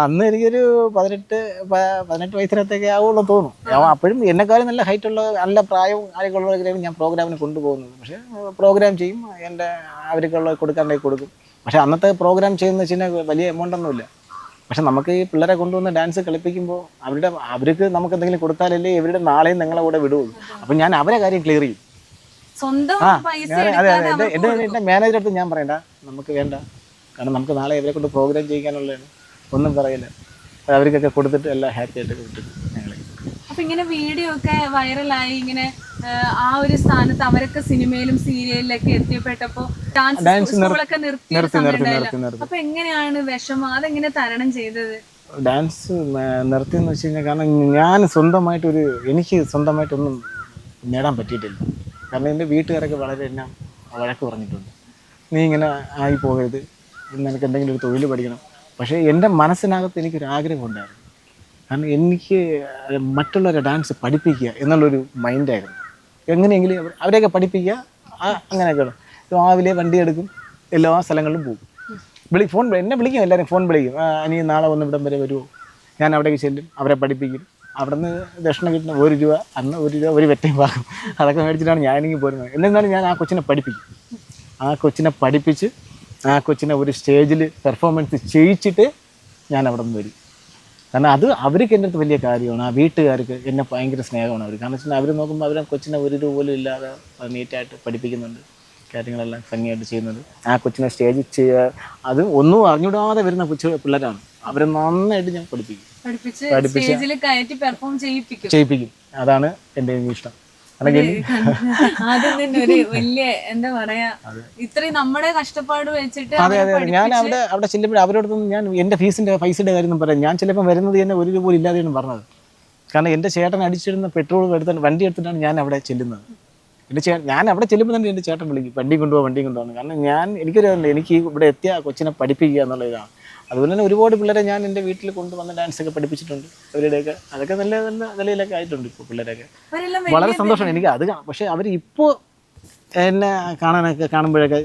അന്ന് എനിക്കൊരു 18 വയസ്സിനകത്തേക്ക് ആവുള്ളൂ തോന്നും. അപ്പോഴും എന്നെക്കാളും നല്ല ഹൈറ്റുള്ള നല്ല പ്രായവും ആളുകളുള്ളവരെയാണ് ഞാൻ പ്രോഗ്രാമിന് കൊണ്ടുപോകുന്നത്. പക്ഷേ പ്രോഗ്രാം ചെയ്യും, എൻ്റെ അവർക്കുള്ള കൊടുക്കാണ്ടെങ്കിൽ കൊടുക്കും. പക്ഷേ അന്നത്തെ പ്രോഗ്രാം ചെയ്യുന്ന വെച്ച് കഴിഞ്ഞാൽ വലിയ എമൗണ്ട് ഒന്നുമില്ല. പക്ഷെ നമുക്ക് ഈ പിള്ളേരെ കൊണ്ടുവന്ന് ഡാൻസ് കളിപ്പിക്കുമ്പോൾ അവർക്ക് നമുക്ക് എന്തെങ്കിലും കൊടുത്താലല്ലേ ഇവരുടെ നാളെയും നിങ്ങളെ കൂടെ വിടുള്ളൂ. അപ്പം ഞാൻ അവരെ കാര്യം ക്ലിയർ ചെയ്യും. എൻ്റെ മാനേജർ അടുത്ത് ഞാൻ പറയണ്ട, നമുക്ക് വേണ്ട, കാരണം നമുക്ക് നാളെ ഇവരെ കൊണ്ട് പ്രോഗ്രാം ചെയ്യിക്കാനുള്ളതാണ്, ഒന്നും പറയില്ല. അവർക്കൊക്കെ കൊടുത്തിട്ട് എല്ലാം ഹാപ്പി ആയിട്ട് വിട്ടിട്ട് ഞങ്ങൾ. അപ്പൊ ഇങ്ങനെ വീഡിയോ ഒക്കെ വൈറലായി ഇങ്ങനെ ആ ഒരു സ്ഥാനത്ത് അവരൊക്കെ സിനിമയിലും സീരിയലിലൊക്കെ എത്തിപ്പെട്ടപ്പോ ഡാൻസ് സ്കൂളൊക്കെ നിർത്തി. അപ്പൊ എങ്ങനെയാണ് വിഷമം, അതെങ്ങനെ തരണം ചെയ്തത്? ഡാൻസ് നിർത്തിയെന്ന് വെച്ച് കഴിഞ്ഞാൽ, കാരണം ഞാൻ എനിക്ക് സ്വന്തമായിട്ടൊന്നും നേടാൻ പറ്റിയിട്ടില്ല. കാരണം എൻ്റെ വീട്ടുകാരൊക്കെ വളരെ എന്നെ വഴക്ക് പറഞ്ഞിട്ടുണ്ട്, നീ ഇങ്ങനെ ആയി പോകരുത്, നിനക്ക് എന്തെങ്കിലും ഒരു തൊഴിൽ പഠിക്കണം. പക്ഷേ എൻ്റെ മനസ്സിനകത്ത് എനിക്കൊരു ആഗ്രഹം ഉണ്ടായിരുന്നു. കാരണം എനിക്ക് മറ്റുള്ളവരെ ഡാൻസ് പഠിപ്പിക്കുക എന്നുള്ളൊരു മൈൻഡായിരുന്നു. എങ്ങനെയെങ്കിലും അവരെയൊക്കെ പഠിപ്പിക്കുക, അങ്ങനെയൊക്കെയാണ്. രാവിലെ വണ്ടി എടുക്കും, എല്ലാ സ്ഥലങ്ങളിലും പോകും. എന്നെ വിളിക്കും, എല്ലാവരും ഫോൺ വിളിക്കും, ഇനി നാളെ വന്ന് ഇവിടം വരെ വരുമോ? ഞാൻ അവിടേക്ക് ചെല്ലും, അവരെ പഠിപ്പിക്കും. അവിടെ നിന്ന് ദക്ഷിണ കിട്ടുന്ന 1 രൂപ, അന്ന് 1 രൂപ ഒരു വെറ്റയും വാങ്ങും. അതൊക്കെ മേടിച്ചിട്ടാണ് ഞാനിങ്ങനെ പോരുന്നത്. എന്നിരുന്നാലും ഞാൻ ആ കൊച്ചിനെ പഠിപ്പിക്കും. ആ കൊച്ചിനെ പഠിപ്പിച്ച് ആ കൊച്ചിനെ ഒരു സ്റ്റേജിൽ പെർഫോമൻസ് ചെയ്യിച്ചിട്ട് ഞാൻ അവിടെ നിന്ന് വരും. കാരണം അവർക്ക് എൻ്റെ അടുത്ത് വലിയ കാര്യമാണ്. ആ വീട്ടുകാർക്ക് എന്നെ ഭയങ്കര സ്നേഹമാണ് അവർ. കാരണം വെച്ചാൽ അവർ നോക്കുമ്പോൾ അവരെ കൊച്ചിനെ 1 രൂപ പോലും ഇല്ലാതെ നീറ്റായിട്ട് പഠിപ്പിക്കുന്നുണ്ട്, കാര്യങ്ങളെല്ലാം ഭംഗിയായിട്ട് ചെയ്യുന്നത്. ആ കൊച്ചിനെ സ്റ്റേജിൽ അത് ഒന്നും അറിഞ്ഞിടാതെ വരുന്ന പിള്ളേരാണ്. അവരെ നന്നായിട്ട് ഞാൻ പഠിപ്പിക്കും. ചെയ്യിപ്പിക്കും. അതാണ് എൻ്റെ ഇഷ്ടം. ആദ്യം തന്നെ ഒരു വലിയ എന്താ പറയാ, ഇത്രയും നമ്മുടെ കഷ്ടപ്പാട് വെച്ചിട്ട്. അതെ, ഞാൻ അവിടെ ചെല്ലുമ്പോൾ അവരോടൊന്നും ഞാൻ എൻ്റെ പൈസയുടെ കാര്യം പറയാം. ഞാൻ ചിലപ്പോൾ വരുന്നത് തന്നെ 1 രൂപ പോലും ഇല്ലാതെയാണ് പറഞ്ഞത്. കാരണം എൻ്റെ ചേട്ടൻ അടിച്ചിടുന്ന പെട്രോൾ വണ്ടി എടുത്തിട്ടാണ് ഞാൻ അവിടെ ചെല്ലുന്നത്. ഞാൻ അവിടെ ചെല്ലുമ്പോൾ തന്നെ എൻ്റെ ചേട്ടൻ വിളിക്കും, വണ്ടി കൊണ്ടുപോകാൻ. കാരണം എനിക്കൊരു എനിക്ക് ഇവിടെ എത്തിയ കൊച്ചിനെ പഠിപ്പിക്കുക എന്നുള്ള ഇതാണ്. അതുപോലെ തന്നെ ഒരുപാട് പിള്ളേരെ ഞാൻ എൻ്റെ വീട്ടിൽ കൊണ്ടുവന്ന് ഡാൻസൊക്കെ പഠിപ്പിച്ചിട്ടുണ്ട്. അവരുടെയൊക്കെ അതൊക്കെ നല്ല നല്ല നിലയിലൊക്കെ ആയിട്ടുണ്ട് ഇപ്പോൾ പിള്ളേരൊക്കെ. അവരെല്ലാം വളരെ സന്തോഷമാണ് എനിക്ക് അത് പക്ഷേ അവർ ഇപ്പോൾ എന്നെ കാണുമ്പോഴൊക്കെ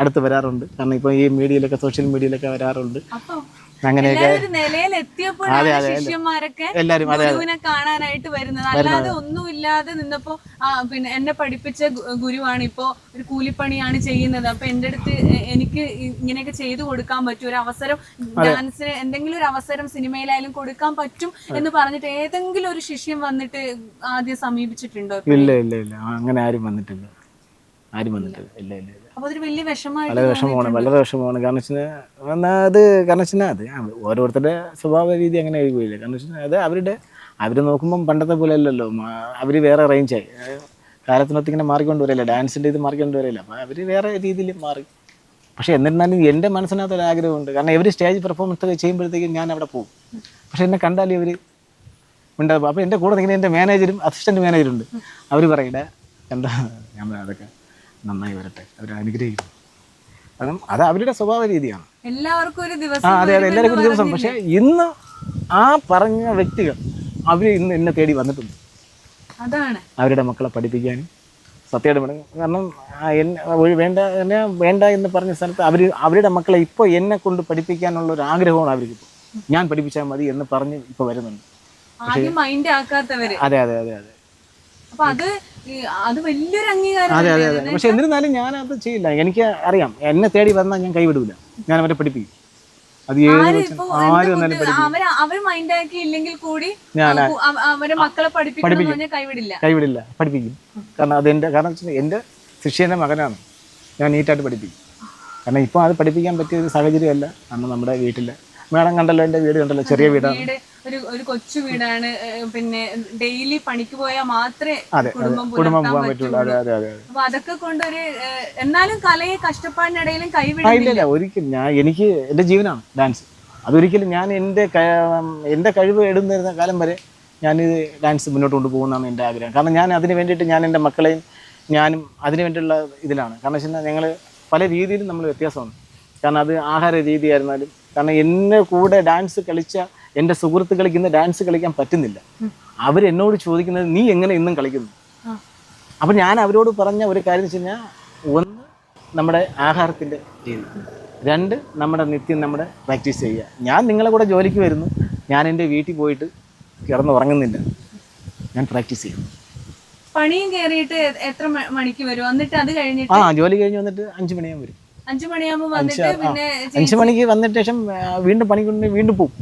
അടുത്ത് വരാറുണ്ട്. കാരണം ഇപ്പോൾ ഈ മീഡിയയിലൊക്കെ സോഷ്യൽ മീഡിയയിലൊക്കെ വരാറുണ്ട്. അങ്ങനെയൊക്കെ എത്തിയപ്പോഴാണ് ശിഷ്യന്മാരൊക്കെ ഗുരുവിനെ കാണാനായിട്ട് വരുന്നത്. അല്ലാതെ ഒന്നുമില്ലാതെ നിന്നപ്പോ പിന്നെ എന്നെ പഠിപ്പിച്ച ഗുരുവാണ് ഇപ്പോ ഒരു കൂലിപ്പണിയാണ് ചെയ്യുന്നത്. അപ്പൊ എന്റെ അടുത്ത് എനിക്ക് ഇങ്ങനെയൊക്കെ ചെയ്തു കൊടുക്കാൻ പറ്റും, ഒരു അവസരം ഡാൻസിന് എന്തെങ്കിലും ഒരു അവസരം സിനിമയിലായാലും കൊടുക്കാൻ പറ്റും എന്ന് പറഞ്ഞിട്ട് ഏതെങ്കിലും ഒരു ശിഷ്യൻ വന്നിട്ട് ആദ്യം സമീപിച്ചിട്ടുണ്ടോ? ഇല്ല ഇല്ല ഇല്ല, അങ്ങനെ ആരും വന്നിട്ടില്ല. ഇല്ല. അപ്പൊ അതൊരു വലിയ വിഷമമായി. വളരെ വിഷമമാണ്. കാരണം വെച്ചാൽ അത് ഓരോരുത്തരുടെ സ്വഭാവ രീതി അങ്ങനെ ആയിപ്പോയില്ല. കാരണം വെച്ചാൽ അത് അവർ നോക്കുമ്പം പണ്ടത്തെ പോലെ അല്ലല്ലോ. അവർ വേറെ റേഞ്ചായി, കാലത്തിനൊത്ത് ഇങ്ങനെ മാറിക്കൊണ്ട് വരില്ല, ഡാൻസിൻ്റെ ഇത് മാറിക്കൊണ്ട് വരില്ല. അപ്പോൾ അവർ വേറെ രീതിയിൽ മാറി. പക്ഷേ എന്നിരുന്നാലും എൻ്റെ മനസ്സിനകത്ത് ഒരു ആഗ്രഹമുണ്ട്. കാരണം ഇവർ സ്റ്റേജ് പെർഫോമൻസ് ഒക്കെ ചെയ്യുമ്പോഴത്തേക്കും ഞാൻ അവിടെ പോകും. പക്ഷേ എന്നെ കണ്ടാലും ഇവർ ഉണ്ടാകും. അപ്പോൾ എൻ്റെ കൂടെ നിൽക്കുന്ന എൻ്റെ മാനേജരും അസിസ്റ്റൻറ്റ് മാനേജറുണ്ട്. അവർ പറയട്ടെ എന്താ, ഞാൻ അതൊക്കെ നന്നായി വരട്ടെ, അവർ അനുഗ്രഹിക്കും. കാരണം അത് അവരുടെ സ്വഭാവ രീതിയാണ്. എല്ലാവർക്കും ഒരു ദിവസം. അതെ, എല്ലാവർക്കും ഒരു ദിവസം. പക്ഷേ ഇന്ന് ആ പറഞ്ഞ വ്യക്തികൾ അവർ ഇന്ന് എന്നെ തേടി വന്നിട്ടുണ്ട്. അതാണ് അവരുടെ മക്കളെ പഠിപ്പിക്കാനും സത്യമായിട്ട് വേണം. കാരണം എന്നെ വേണ്ട എന്ന് പറഞ്ഞ സ്ഥലത്ത് അവരുടെ മക്കളെ ഇപ്പോൾ എന്നെ കൊണ്ട് പഠിപ്പിക്കാനുള്ള ഒരു ആഗ്രഹമാണ് അവർക്കിപ്പോൾ. ഞാൻ പഠിപ്പിച്ചാൽ മതി എന്ന് പറഞ്ഞ് ഇപ്പോൾ വരുന്നുണ്ട്. മൈൻഡ് ആക്കാത്തവര്. അതെ. അപ്പൊ അത് വലിയൊരു അംഗീകാരം. അതെ. പക്ഷെ എന്നിരുന്നാലും ഞാനത് ചെയ്യില്ല. എനിക്ക് അറിയാം എന്നെ തേടി വന്നാൽ ഞാൻ കൈവിടില്ല, ഞാൻ അവരെ പഠിപ്പിക്കും. അത് ആര് വന്നാലും അവർ മൈൻഡ് ആക്കി ഇല്ലെങ്കിൽ കൂടി അവരെ മക്കളെ കൈവിടില്ല, പഠിപ്പിക്കും. കാരണം എൻ്റെ ശിഷ്യൻ്റെ മകനാണ്, ഞാൻ നീറ്റായിട്ട് പഠിപ്പിക്കും. കാരണം ഇപ്പോൾ അത് പഠിപ്പിക്കാൻ പറ്റിയ ഒരു സാഹചര്യമല്ല. കാരണം നമ്മുടെ വീട്ടിൽ മേഡം കണ്ടല്ലോ, എൻ്റെ വീട് കണ്ടല്ലോ, ചെറിയ വീടാണ്, ഒരു കൊച്ചു വീടാണ്. പിന്നെ ഡെയിലി പണിക്ക് പോയാൽ മാത്രമേ കുടുംബം പോകാൻ പറ്റുള്ളൂ. അതെ. അപ്പൊ അതൊക്കെ കൊണ്ടൊരു എന്നാലും കലയെ കഷ്ടപ്പാടിനിടയിലും കൈവിടില്ല ഒരിക്കലും. എനിക്ക് എൻ്റെ ജീവനാണ് ഡാൻസ്. അതൊരിക്കലും ഞാൻ എൻ്റെ കഴിവ് ഇടുന്നിരുന്ന കാലം വരെ ഞാനിത് ഡാൻസ് മുന്നോട്ട് കൊണ്ടുപോകുന്നതാണ് എൻ്റെ ആഗ്രഹം. കാരണം ഞാൻ അതിന് വേണ്ടിയിട്ട് ഞാൻ എൻ്റെ മക്കളെയും ഞാനും അതിന് വേണ്ടിയുള്ള ഇതിലാണ്. കാരണം വെച്ചാൽ ഞങ്ങൾ പല രീതിയിലും നമ്മൾ വ്യത്യാസമാണ്. കാരണം അത് ആഹാര രീതിയായിരുന്നാലും, കാരണം എന്നെ കൂടെ ഡാൻസ് കളിച്ച എൻ്റെ സുഹൃത്തുക്കൾക്ക് ഇന്ന് ഡാൻസ് കളിക്കാൻ പറ്റുന്നില്ല. അവരെന്നോട് ചോദിക്കുന്നത് നീ എങ്ങനെ ഇന്നും കളിക്കുന്നു? അപ്പം ഞാൻ അവരോട് പറഞ്ഞ ഒരു കാര്യം വെച്ച് കഴിഞ്ഞാൽ, ഒന്ന് നമ്മുടെ ആഹാരത്തിൻ്റെ രീതി, രണ്ട് നമ്മുടെ നിത്യം നമ്മുടെ പ്രാക്ടീസ് ചെയ്യുക. ഞാൻ നിങ്ങളെ കൂടെ ജോലിക്ക് വരുന്നു, ഞാൻ എൻ്റെ വീട്ടിൽ പോയിട്ട് കിടന്നുറങ്ങുന്നില്ല, ഞാൻ പ്രാക്ടീസ് ചെയ്യും. പണിയും കയറിയിട്ട് എത്ര മണിക്ക് വരും? എന്നിട്ട് അത് കഴിഞ്ഞിട്ട് ജോലി കഴിഞ്ഞ് വന്നിട്ട് 5 മണിയാകുമ്പോൾ വരും. 5 മണിയാകുമ്പോൾ വന്നിട്ട് പിന്നെ 5 മണിക്ക് വന്നിട്ട് ശേഷം വീണ്ടും പണി കൊണ്ട് വീണ്ടും പോകും.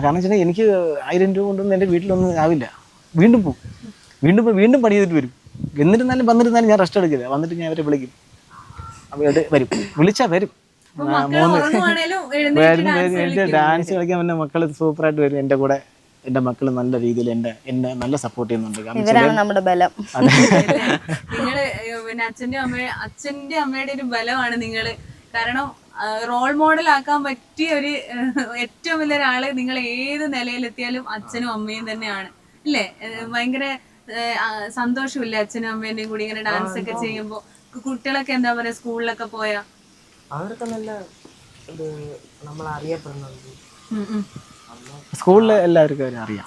കാരണം വെച്ചാൽ എനിക്ക് 1000 രൂപ കൊണ്ടൊന്നും എൻ്റെ വീട്ടിലൊന്നും ആവില്ല. വീണ്ടും പോകും, വീണ്ടും പണി ചെയ്തിട്ട് വരും. എന്നിരുന്നാലും വന്നിരുന്നാലും ഞാൻ റെസ്റ്റ് എടുക്കില്ല. വന്നിട്ട് ഞാൻ അവരെ വിളിക്കും, വരും, വിളിച്ചാൽ വരും. ഡാൻസ് കളിക്കാൻ പിന്നെ മക്കൾ സൂപ്പറായിട്ട് വരും എൻ്റെ കൂടെ. എൻ്റെ മക്കൾ നല്ല രീതിയിൽ എന്നെ നല്ല സപ്പോർട്ട് ചെയ്യുന്നുണ്ട്. ഇവരാണ് നമ്മുടെ ബലം. നിങ്ങള് പിന്നെ അച്ഛന്റെ അമ്മയുടെ ഒരു ബലമാണ് നിങ്ങള്. കാരണം റോൾ മോഡൽ ആക്കാൻ പറ്റിയ ഒരു ഏറ്റവും വലിയ ഒരാള് നിങ്ങൾ ഏത് നിലയിലെത്തിയാലും അച്ഛനും അമ്മയും തന്നെയാണ്, അല്ലേ? ഭയങ്കര സന്തോഷമില്ല അച്ഛനും അമ്മേന്റെയും കൂടി ഇങ്ങനെ ഡാൻസ് ഒക്കെ ചെയ്യുമ്പോ. കുട്ടികളൊക്കെ എന്താ പറയാ, സ്കൂളിലൊക്കെ പോയാ അവർക്ക് നല്ല നമ്മൾ അറിയപ്പെടുന്നുണ്ട്. സ്കൂളിൽ എല്ലാവർക്കും അറിയാം.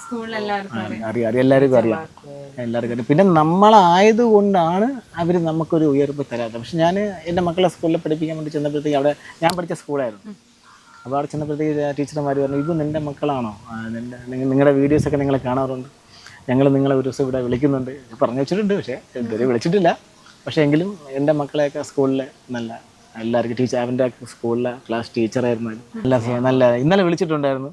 എല്ലാവർക്കും അറിയാം. പിന്നെ നമ്മളായതുകൊണ്ടാണ് അവർ നമുക്കൊരു ഉയർപ്പ് തരാത്തത്. പക്ഷെ ഞാൻ എൻ്റെ മക്കളെ സ്കൂളിൽ പഠിപ്പിക്കാൻ വേണ്ടി ചെന്നപ്പോഴത്തേക്ക്, അവിടെ ഞാൻ പഠിച്ച സ്കൂളായിരുന്നു. അപ്പോൾ അവിടെ ചെന്നപ്പോഴത്തേക്ക് ടീച്ചർമാർ പറഞ്ഞു, ഇത് നിൻ്റെ മക്കളാണോ? നിങ്ങളുടെ വീഡിയോസൊക്കെ നിങ്ങൾ കാണാറുണ്ട്, ഞങ്ങൾ നിങ്ങളെ ഒരു ദിവസം ഇവിടെ വിളിക്കുന്നുണ്ട് പറഞ്ഞു വെച്ചിട്ടുണ്ട്. പക്ഷേ ഇതുവരെ വിളിച്ചിട്ടില്ല. പക്ഷേ എങ്കിലും എൻ്റെ മക്കളെയൊക്കെ സ്കൂളിൽ നല്ല എല്ലാവർക്കും അവൻ്റെ സ്കൂളിലെ ക്ലാസ് ടീച്ചറായിരുന്നു. നല്ല ഇന്നലെ വിളിച്ചിട്ടുണ്ടായിരുന്നു.